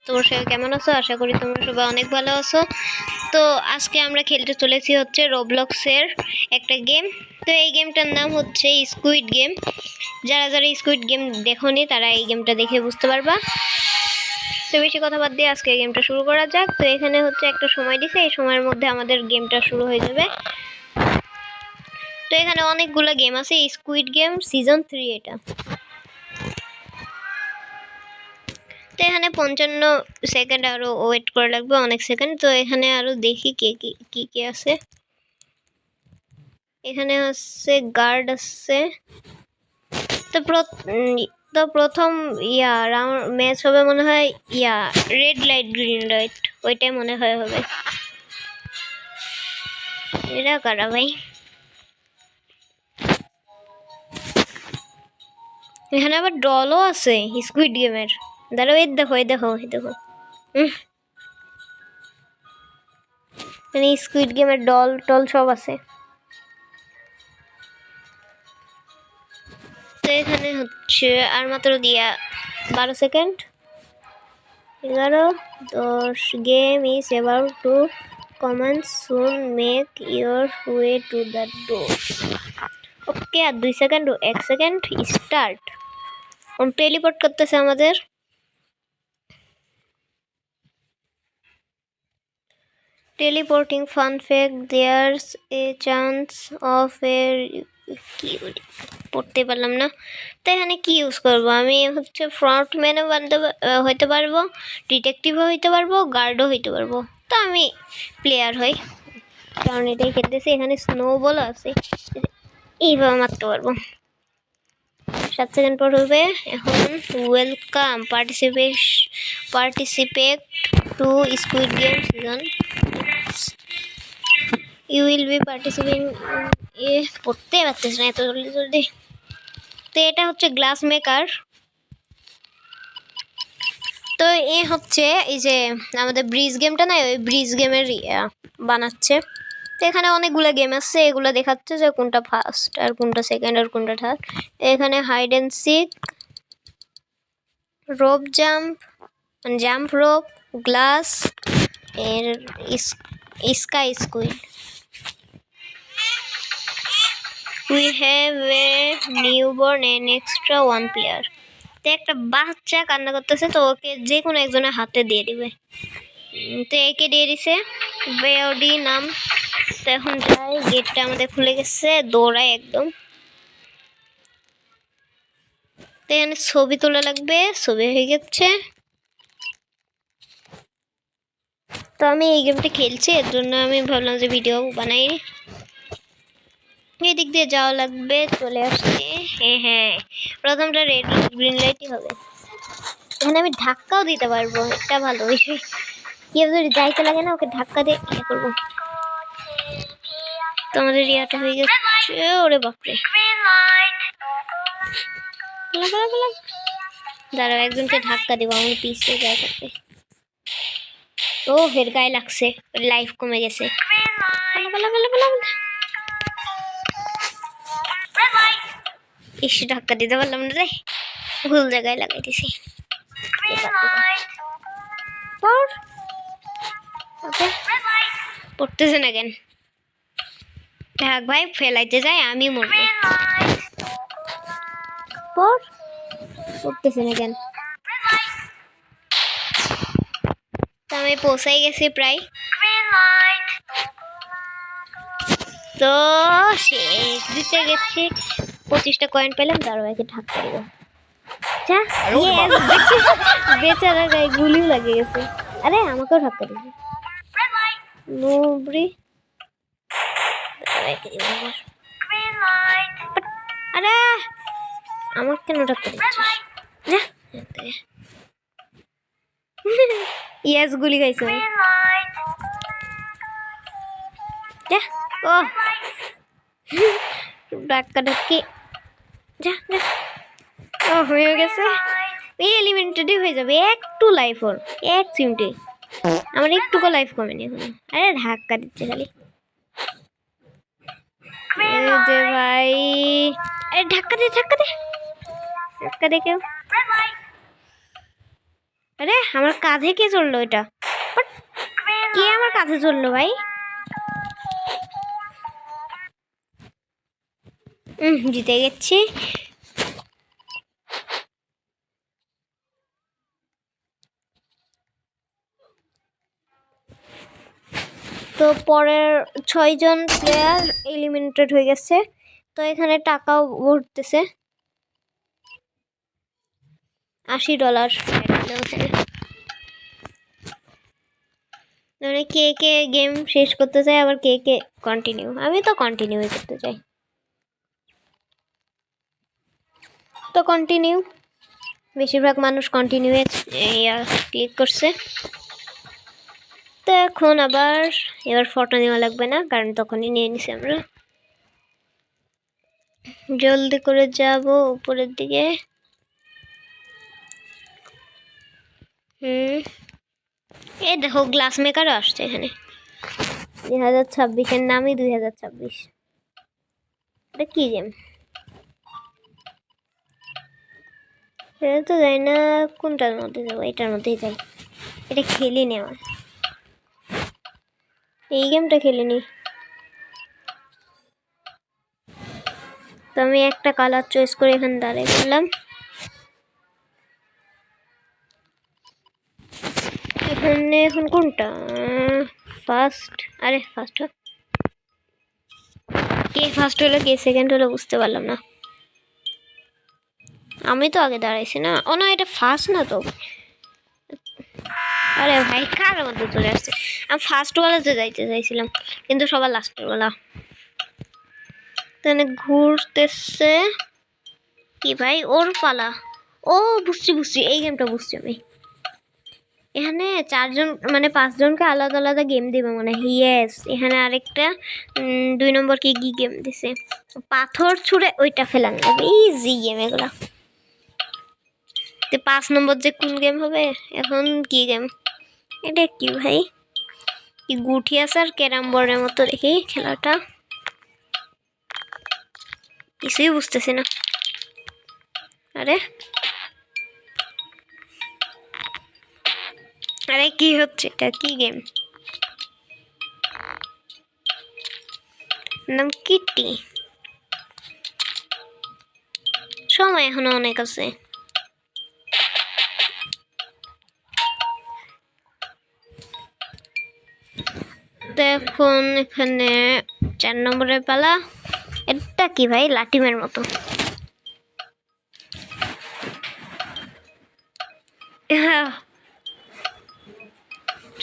তোমরা সবাই কেমন আছো? আশা করি তোমরা সবাই অনেক ভালো আছো। তো আজকে আমরা খেলতে চলেছি হচ্ছে রোবলক্সের একটা গেম। তো এই গেমটার নাম হচ্ছে স্কুইড গেম। যারা যারা স্কুইড গেম দেখোনি তারা এই গেমটা দেখে বুঝতে পারবা। তো বেশি কথা বাদ দিয়ে আজকে গেমটা শুরু করা যাক। তো এখানে হচ্ছে একটা সময় দিছে, এই সময়ের মধ্যে আমাদের গেমটা শুরু হয়ে যাবে। তো এখানে অনেকগুলো গেম আছে, স্কুইড গেম সিজন 3 এটা। তো এখানে 55 সেকেন্ড আরো ওয়েট করা লাগবে, অনেক সেকেন্ড। তো এখানে আরো দেখি কে কি আছে। এখানে আছে গার্ড আছে। তো তো প্রথম রাউন্ড ম্যাচ হবে মনে হয় রেড লাইট গ্রিন লাইট, ওইটাই মনে হয় হবে। এরা কারা ভাই? এখানে আবার ডলও আছে স্কুইড গেমের। দাঁড়াও, এই দেখো এই দেখো এই দেখো। মানে স্কুইড গেমের ডল টল সব আছে। তো এখানে হচ্ছে আর মাত্র 12 second. 11, 10. Game is about to commence soon, make your way to the door. Okay, আর 2 সেকেন্ড, 1 সেকেন্ড, স্টার্ট। টেলিপোর্ট করতেছে আমাদের। Teleporting fun fact, there's a chance of a কি পড়তে পারলাম না। তো এখানে কি ইউজ করব? আমি হচ্ছে ফ্রন্ট ম্যানও হইতে পারবো, ডিটেকটিভও হইতে পারবো, গার্ডও হইতে পারবো। তো আমি প্লেয়ার হই, কারণ এটাই খেলতেছি। এখানে স্নোবল আছে, এইভাবে মারতে পারবো। 7 সেকেন্ড পর হবে। এখন welcome participate to squid game season. You will be participating. পড়তে পারতেছ না এত জলদি জলদি। তো এটা হচ্ছে গ্লাস মেকার। তো এ হচ্ছে এই যে আমাদের ব্রিজ গেমটা না, ওই ব্রিজ গেমের বানাচ্ছে। তো এখানে অনেকগুলো গেম আছে, এগুলো দেখাচ্ছে যে কোনটা ফার্স্ট আর কোনটা সেকেন্ড আর কোনটা থার্ড। এখানে hide and seek, rope jump rope, glass এর sky squid. We have a newborn and extra 1 player. তো একটা বাচ্চা কান্না করতেছে, তো ওকে যে কোনো একজনের হাতে দিয়ে দিবে। তো একে দিয়ে দিছে, বেওডি নাম। তো এখন যাই, গেটটা আমাদের খুলে গেছে, দৌড়াই একদম। তো এখানে ছবি তোলা লাগবে, ছবি হয়ে গেছে। তো আমি এই গেমটা খেলছি, এর জন্য আমি ভাবলাম যে ভিডিও বানাই। এই দিক দিয়ে যাওয়া লাগবে, চলে আসছে। হ্যাঁ, প্রথমটা রেড গ্রিন লাইটই হবে। এখানে আমি ধাক্কাও দিতে পারবো, এটা ভালো বিষয়। কেউ যদি যাইতে লাগে না, ওকে ধাক্কা দিয়ে ইয়ে করবো। তো আমাদের ইয়াটা হয়ে গেছে। ওরে বাপরে, দাঁড়াও, একজনকে ধাক্কা দিব, আমার পিছিয়ে যায় থাকবে। ও, হের গায়ে লাগছে, লাইফ কমে গেছে। ইস, ধাক্কা দিতে পারলাম না রে, ভুল জায়গায় লাগাই দিছি। পড়তেছে না কেন? থাক ভাই, ফেলাইতে যাই, আমি মরবো। পড়তেছে না কেন? আমি পৌঁছাই গেছি প্রায়। তো শেষ দিতে গেছি, 25টা কয়েন পেলাম। দাঁড়াও, একে ধাক্কা দিব। বেচারা গায়ে গুলিও লাগে গেছে। আরে আমাকেও ধাক্কা দিবে। নুবরি, আরে আমার কেন ধাক্কা দিচ্ছিস? ইয়াস, গুলি খাইছে। ও ধাক্কা ধাক্কি, যা যা। ও হয়ে গেছে, এই এলিমেন্টেডই হয়ে যাবে। একটু লাইফ ওর, এক চিমটে। আমার একটুকু লাইফ কমেনি এখন। আরে ধাক্কা দিচ্ছে খালি। এই যে ভাই, আরে ধাক্কা দে ধাক্কা দে ধাক্কা দে কেউ। আরে আমার কাঁধে কে চললো এটা? বাট কে আমার কাঁধে চললো ভাই? জিতে গেছি। তো পরের 6 জন প্লেয়ার এলিমিনেটেড হয়ে গেছে। তো এখানে টাকাও ভরতেছে $80। মানে কে কে গেম শেষ করতে চায়, আবার কে কে কন্টিনিউ। আমি তো কন্টিনিউ করতে চাই, তো কন্টিনিউ। বেশিরভাগ মানুষ কন্টিনিউ ক্লিক করছে। তো এখন এবার ফটো নেওয়া লাগবে না, কারণ তখনই নিয়ে নিছি আমরা। জলদি করে যাব উপরের দিকে। এই দেখো গ্লাস মেকারও আসছে এখানে। 2026-এর নামই 2026। এটা কি গেম? এটা তো যাই না, কোনটার মধ্যে যাবো? এটার মধ্যেই যাই। এটা খেলিনি আমার, এই গেমটা খেলিনি। তো আমি একটা কালার চয়েস করে এখানে দাঁড়িয়ে গেলাম। এখানে এখন কোনটা ফার্স্ট? আরে ফার্স্ট কে ফার্স্ট হলো কে সেকেন্ড হলো বুঝতে পারলাম না। আমি তো আগে দাঁড়াইছি না। ও না, এটা ফার্স্ট না তো। আরে ভাই কার মধ্যে চলে আসছে? আমি ফার্স্ট ওয়ালাতে যাইতে চাইছিলাম, কিন্তু সবার লাস্টের ওয়ালা। তাহলে ঘুরতেছে কি ভাই? ওর পালা। ও বুঝছি, এই গেমটা বুঝছি আমি। এখানে 4 জন মানে 5 জনকে আলাদা আলাদা গেম দিবে মনে হয়। ইয়েস, এখানে আরেকটা 2 নম্বর কি গেম দিছে, পাথর ছুঁড়ে ওইটা ফেলানো যাবে। ইজি গেম এগুলা। 5 নম্বর যে কোন গেম হবে এখন? কি গেম এটা? কি ভাই, কি গুঠি আছে আর ক্যারাম বোর্ডের মতো দেখি খেলাটা। কিছুই বুঝতেছি না। আরে আরে কি হচ্ছে? এটা কি গেম? নাম কিটি। সময় এখনো অনেক আছে। তো এখন এখানে 4 নম্বরের পালা। এটা কি ভাই? লাটিমের মতো।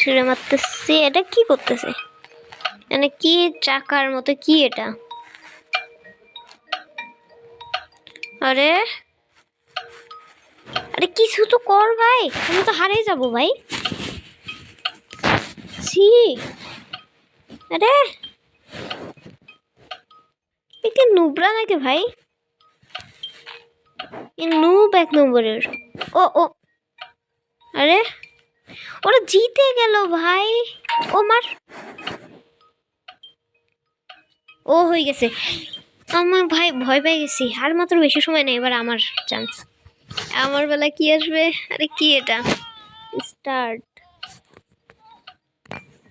ছুঁড়ে মারতেছি। এটা কি করতেছে? মানে কি চাকার মতো কি এটা? আরে আরে কিছু তো কর ভাই, আমি তো হারিয়ে যাবো ভাই। ছি, আরে একে নুবরা নাকি ভাই? নুব 1 নম্বরের। ও ও আরে ওরা জিতে গেল ভাই। ও মার, ও হয়ে গেছে। আমার ভাই ভয় পেয়ে গেছি। আর মাত্র বেশি সময় নেই, এবার আমার চান্স। আমার বেলা কি আসবে? আরে কি এটা? স্টার্ট।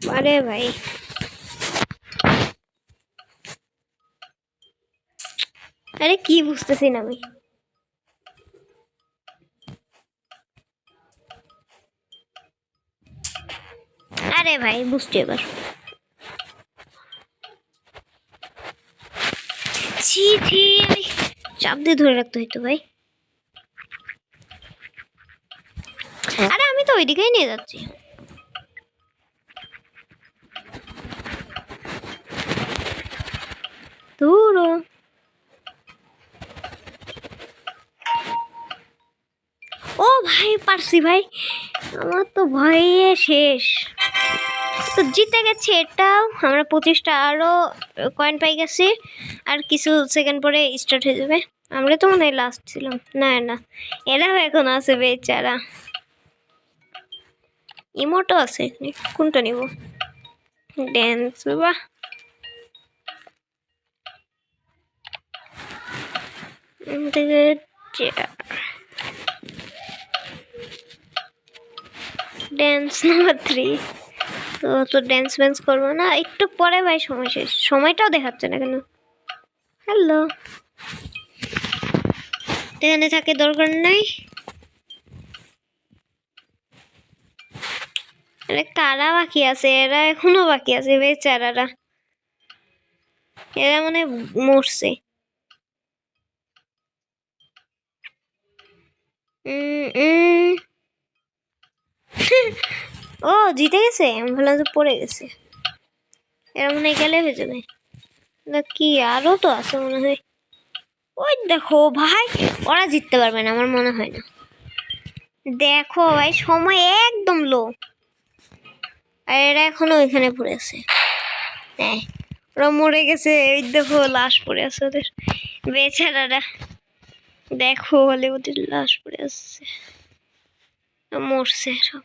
আরে ভাই আরে কি বুঝতেছি না আমি। আরে ভাই বুঝছি এবার। ছি ছি, চাপ দিয়ে ধরে রাখতে হইতো ভাই। আরে আমি তো ওইদিকেই নিয়ে যাচ্ছি। ধুরো, ও ভাই পারছি ভাই। আমার তো ভয়ে শেষ। তো জিতে গেছি এটাও। আমরা 25টা আরো কয়েন পাই গেছি। আর কিছু সেকেন্ড পরে স্টার্ট হয়ে যাবে। আমরা তো মনে হয় লাস্ট ছিলাম। না না, এরাও এখন আছে বেচারা। ইমোটো আছে এখানে, কোনটা নিব? ড্যান্স, বাহ। Dance number 3। তো ড্যান্স ব্যান্স করবো না, একটু পরে ভাই সময় শেষ। সময়টাও দেখাচ্ছে না কেন? হ্যালো, এখানে থাকে দরকার নাই। কারা বাকি আছে? এরা এখনো বাকি আছে বেচারারা, এরা মানে মরছে। ও জিতে গেছে, আমি ভাবলাম তো পড়ে গেছে। এরা মনে হয় গেলে হয়ে যাবে নাকি? আরো তো আছে মনে হয়। ওই দেখো ভাই, ওরা জিততে পারবে না আমার মনে হয় না। দেখো ভাই, সময় একদম লো, আর এরা এখনো ওইখানে পড়ে আছে। হ্যাঁ, ওরা মরে গেছে। এই দেখো লাশ পড়ে আছে ওদের, বেচারারা। দেখো বলে ওদের লাশ পড়ে আসছে, মরছে সব।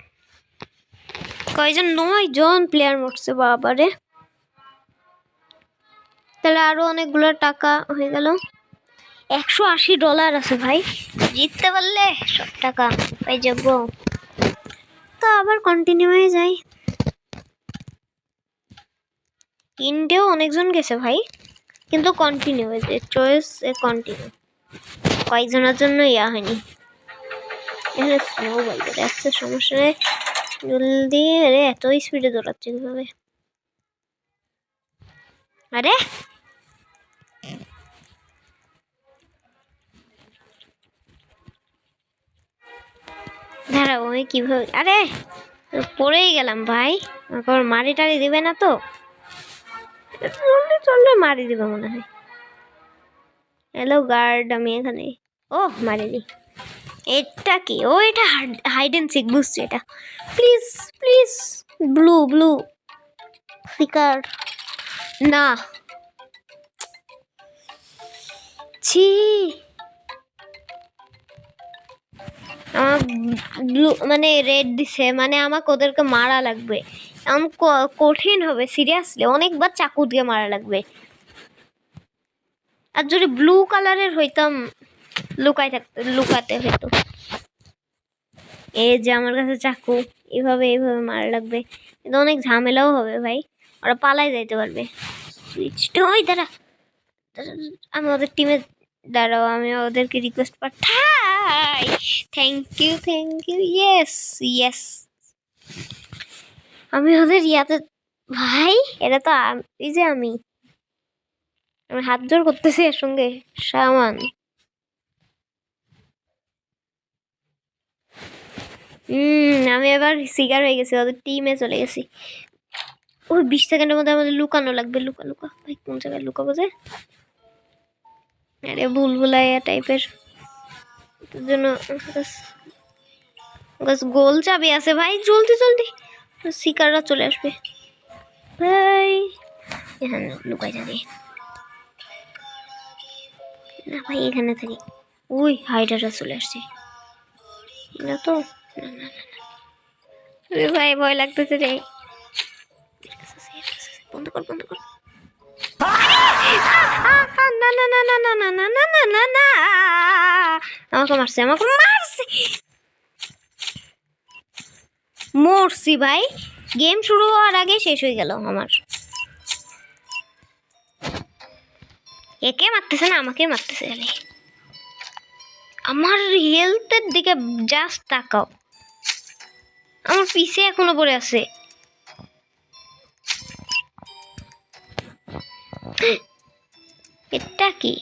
কয়জন? 9 জন প্লেয়ার মরছে বাবারে। তাহলে আরো অনেকগুলো টাকা হয়ে গেল। $180 আছে ভাই, জিততে পারলে সব টাকা পাই যাব। তো আবার কন্টিনিউ হয়ে যায়। ইন্ডিয়াও অনেকজন গেছে ভাই, কিন্তু কন্টিনিউ হয়েছে, চয়েস কন্টিনিউ। কয়েকজনের জন্য ইয়া হয়নি। এখানে স্নো বলতে যাচ্ছে, সমস্যা নেই। জলদি, আরে এত স্পিডে দৌড়াচ্ছে কিভাবে? আরে দাঁড়াও, আমি কিভাবে? আরে পড়েই গেলাম ভাই, আমার মারি টারি দিবে না তো? চললে চললে মারি দিবে মনে হয়। হ্যালো গার্ড, আমি এখানে। ও মারি দি। এটা কি? ও এটা হাইড এন্ড সিক, বুঝছি এটা। Please please, blue blue seeker না। ছি, আমার ব্লু মানে রেড দিছে, মানে আমাকে ওদেরকে মারা লাগবে। এমন কঠিন হবে, সিরিয়াসলি অনেকবার চাকু দিয়ে মারা লাগবে। আর যদি ব্লু কালারের হইতাম, লুকাতে হতো। এই যে আমার কাছে চাকু, এইভাবে এইভাবে মারা লাগবে, কিন্তু অনেক ঝামেলাও হবে ভাই। ওরা পালাই যাইতে পারবে। সুইচটা ওই দাঁড়া, আমি ওদের টিমে দাঁড়াও, আমি ওদেরকে রিকোয়েস্ট পাঠাই। Thank you, yes yes. আমি ওদের ইয়াতে ভাই, এটা তো এই যে আমি হাত জোর করতেছি এর সঙ্গে সামান। আমি এবার শিকার হয়ে গেছি, ওদের টিমে চলে গেছি। ওই 20 সেকেন্ডের মধ্যে আমাদের লুকানো লাগবে। লুকা ভাই, কোন জায়গায় লুকাবো যে? আরে ভুলভুলাইয়া টাইপের জন্য গোল চাবি আছে ভাই, জলদি জলদি, শিকাররা চলে আসবে ভাই। এখানে লুকাই যাবে না ভাই, এখানে থাকি। ওই হাইডাররা চলে আসছে না তো? ভাই ভয় লাগতেছে রে। বন্ধ কর বন্ধ কর। না না না না না না না না না না না, আমাকে মারছে মরছি ভাই। গেম শুরু হওয়ার আগে শেষ হয়ে গেল আমার। একে মারতেছে না, আমাকে মারতেছে। আমার হেলথের দিকে জাস্ট তাকাও, আমার পিছে এখনো পড়ে আছে। এটা কি?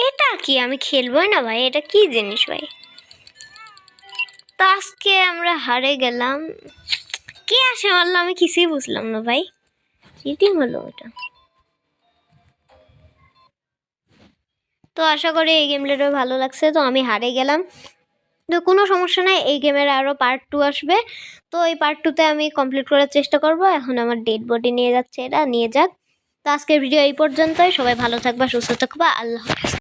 এটা কি? আমি খেলবোই না ভাই, এটা কি জিনিস ভাই? তো আজকে আমরা হারে গেলাম। কে আসে মারলো আমি কিছুই বুঝলাম না ভাই, চিটিং হলো এটা। তো আশা করি এই গেমটা ভালো লাগছে। তো আমি হারে গেলাম, তো কোনো সমস্যা নাই, এই গেমের আরও পার্ট 2 আসবে। তো এই পার্ট 2তে আমি কমপ্লিট করার চেষ্টা করব। এখন আমার ডেড বডি নিয়ে যাচ্ছে, এটা নিয়ে যাক। তো আজকের ভিডিও এই পর্যন্তই। সবাই ভালো থাকবা, সুস্থ থাকবা, আল্লাহ হাফেজ।